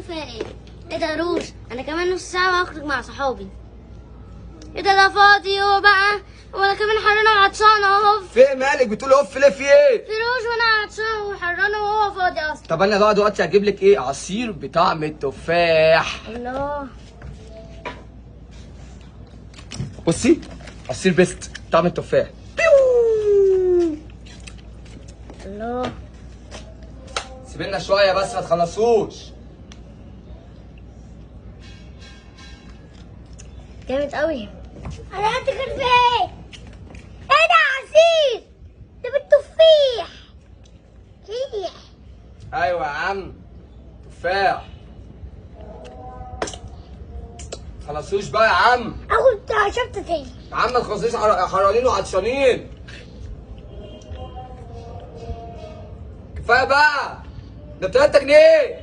فيها ايه؟ ايه ده يا روش؟ انا كمان نص ساعة وهخرج مع صحابي. ايه ده فاضي هو بقى؟ وانا كمان حرانة وعطشانة اهو. في مالك بتقول اوف ليه؟ في ايه؟ في روش وانا عطشانة وحرانة وهو فاضي اصلا. طب انا بقى دلوقتي هجيب لك ايه؟ عصير بطعم التفاح. الله. بصي، عصير بيست طعم التفاح. الله. سيبلنا شويه بس ما تخلصوش. جامد قوي. انا هتاكل فين؟ ايه ده عصير؟ ده بالتفاح. ريح. ايوه يا عم، تفاح. خلصوش بقى يا عم. اخد شفطة تاني. يا عم ما تخلصوش، حرانين وعطشانين. كفايه بقى، ده ب3 جنيه.